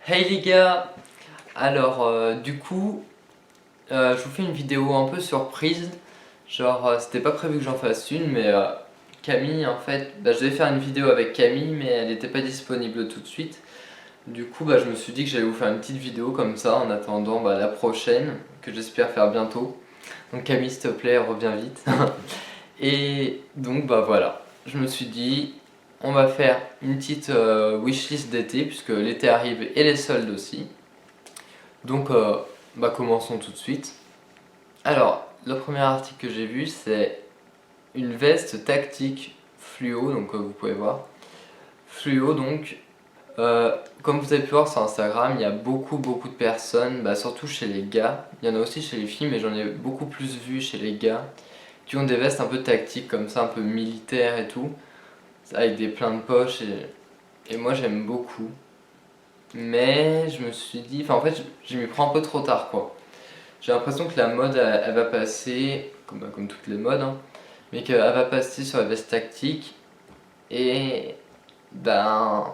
Hey les gars! Alors du coup, je vous fais une vidéo un peu surprise. Genre c'était pas prévu que j'en fasse une, mais Camille en fait, je devais faire une vidéo avec Camille mais elle n'était pas disponible tout de suite. Du coup je me suis dit que j'allais vous faire une petite vidéo comme ça en attendant la prochaine, que j'espère faire bientôt. Donc Camille s'il te plaît reviens vite. Et donc voilà, je me suis dit on va faire une petite wishlist d'été puisque l'été arrive et les soldes aussi. Donc commençons tout de suite. Alors, le premier article que j'ai vu c'est une veste tactique fluo, donc vous pouvez voir. Fluo donc, comme vous avez pu voir sur Instagram, il y a beaucoup de personnes, surtout chez les gars, il y en a aussi chez les filles mais j'en ai beaucoup plus vu chez les gars, qui ont des vestes un peu tactiques comme ça, un peu militaires et tout, avec des pleins de poches et moi j'aime beaucoup. Mais je me suis dit, en fait je m'y prends un peu trop tard quoi. J'ai l'impression que la mode elle va passer, comme toutes les modes, hein, mais qu'elle va passer sur la veste tactique et ben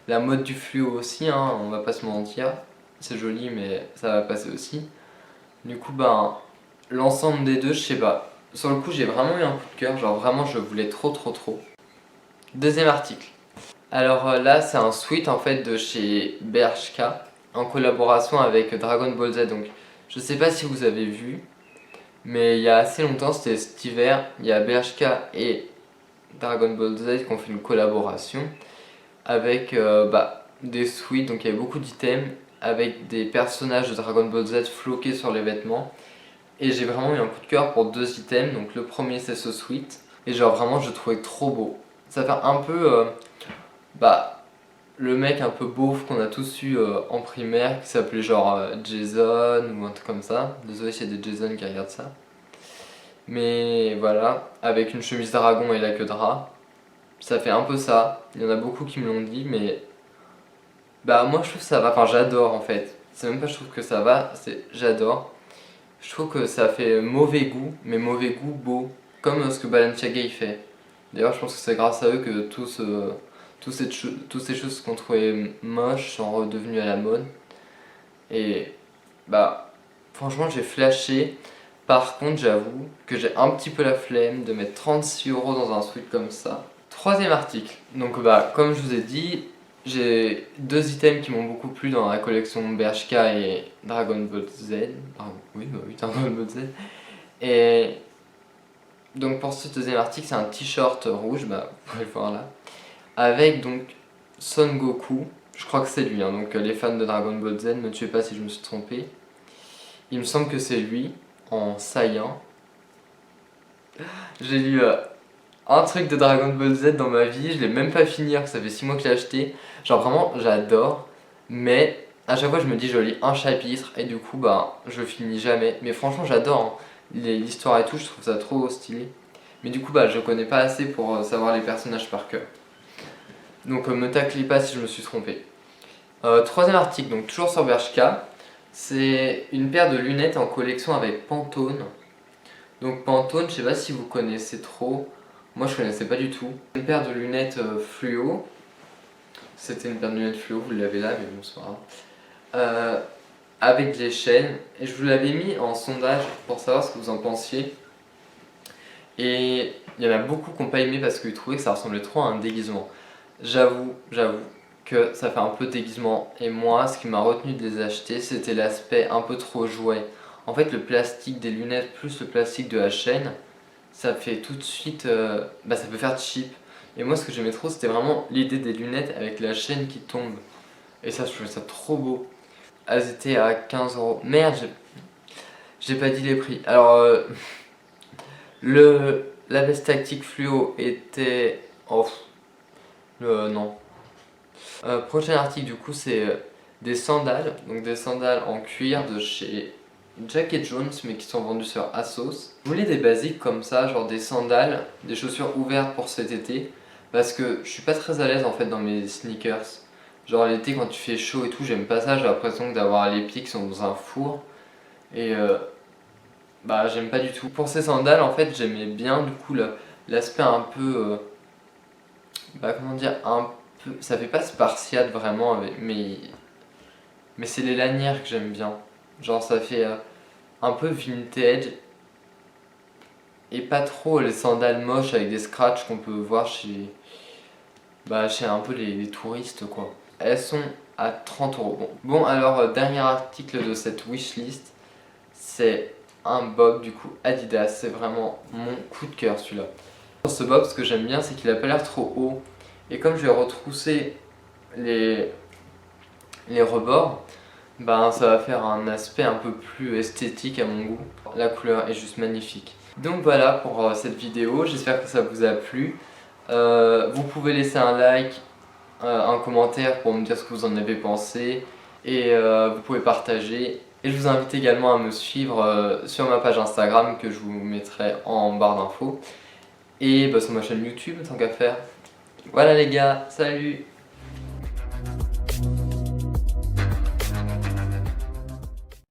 la mode du fluo aussi, hein, on va pas se mentir, c'est joli mais ça va passer aussi. Du coup l'ensemble des deux, je sais pas. Sur le coup j'ai vraiment eu un coup de cœur, genre vraiment je voulais trop. Deuxième article. Alors là c'est un sweat en fait de chez Bershka en collaboration avec Dragon Ball Z. Donc je sais pas si vous avez vu, mais il y a assez longtemps, c'était cet hiver, il y a BHK et Dragon Ball Z qui ont fait une collaboration avec des suites, donc il y avait beaucoup d'items avec des personnages de Dragon Ball Z floqués sur les vêtements. Et j'ai vraiment eu un coup de cœur pour deux items, donc le premier c'est ce sweat, et genre vraiment je le trouvais trop beau. Ça fait un peu bah, le mec un peu beauf qu'on a tous eu en primaire qui s'appelait genre Jason ou un truc comme ça. Désolé s'il y a des Jason qui regardent ça. Mais voilà, avec une chemise dragon et la queue de rat. Ça fait un peu ça. Il y en a beaucoup qui me l'ont dit, mais moi je trouve que ça va. Enfin, j'adore en fait. C'est même pas je trouve que ça va, c'est j'adore. Je trouve que ça fait mauvais goût, mais mauvais goût beau. Comme ce que Balenciaga il fait. D'ailleurs, je pense que c'est grâce à eux que toutes ces choses qu'on trouvait moches sont redevenues à la mode. Et franchement, j'ai flashé. Par contre, j'avoue que j'ai un petit peu la flemme de mettre 36 € dans un sweat comme ça. Troisième article. Donc, comme je vous ai dit, j'ai deux items qui m'ont beaucoup plu dans la collection BHK et Dragon Ball Z. Oui, Dragon Ball Z. Et donc, pour ce deuxième article, c'est un t-shirt rouge, vous pouvez le voir là, avec donc Son Goku. Je crois que c'est lui, hein, donc les fans de Dragon Ball Z, ne me tuez pas si je me suis trompé. Il me semble que c'est lui, en Saiyan. J'ai lu un truc de Dragon Ball Z dans ma vie, je l'ai même pas fini, alors que ça fait 6 mois que je l'ai acheté. Genre vraiment, j'adore, mais à chaque fois je me dis je lis un chapitre et du coup je finis jamais. Mais franchement j'adore, hein. L'histoire et tout, je trouve ça trop stylé. Mais du coup je connais pas assez pour savoir les personnages par cœur. Donc me taclez pas si je me suis trompé. Troisième article, donc toujours sur Bershka, c'est une paire de lunettes en collection avec Pantone. Donc Pantone, je sais pas si vous connaissez trop, moi je connaissais pas du tout. Une paire de lunettes fluo, c'était une paire de lunettes fluo, vous l'avez là, mais bon c'est pas grave. Avec des chaînes, et je vous l'avais mis en sondage pour savoir ce que vous en pensiez. Et il y en a beaucoup qui n'ont pas aimé parce qu'ils trouvaient que ça ressemblait trop à un déguisement. J'avoue que ça fait un peu déguisement. Et moi, ce qui m'a retenu de les acheter, c'était l'aspect un peu trop jouet. En fait, le plastique des lunettes plus le plastique de la chaîne, ça fait tout de suite, ça peut faire cheap. Et moi, ce que j'aimais trop, c'était vraiment l'idée des lunettes avec la chaîne qui tombe. Et ça, je trouvais ça trop beau. Elles étaient à 15 €. Merde, j'ai pas dit les prix. Alors, la veste tactique fluo était... Oh, non. Prochain article du coup c'est des sandales, donc des sandales en cuir de chez Jack & Jones mais qui sont vendues sur ASOS. Je voulais des basiques comme ça, genre des sandales, des chaussures ouvertes pour cet été parce que je suis pas très à l'aise en fait dans mes sneakers. Genre l'été quand tu fais chaud et tout, j'aime pas ça, j'ai l'impression d'avoir les pieds qui sont dans un four et j'aime pas du tout. Pour ces sandales en fait j'aimais bien du coup l'aspect un peu comment dire, un ça fait pas spartiate vraiment, mais c'est les lanières que j'aime bien. Genre ça fait un peu vintage et pas trop les sandales moches avec des scratchs qu'on peut voir chez un peu les touristes quoi. Elles sont à 30 €. Bon alors dernier article de cette wishlist, c'est un bob du coup Adidas, c'est vraiment mon coup de cœur celui-là. Ce bob, ce que j'aime bien, c'est qu'il a pas l'air trop haut et comme je vais retrousser les rebords, ben ça va faire un aspect un peu plus esthétique à mon goût. La couleur est juste magnifique. Donc voilà pour cette vidéo, j'espère que ça vous a plu. Vous pouvez laisser un like, un commentaire pour me dire ce que vous en avez pensé et vous pouvez partager. Et je vous invite également à me suivre sur ma page Instagram que je vous mettrai en barre d'infos et sur ma chaîne YouTube tant qu'à faire. Voilà les gars, salut!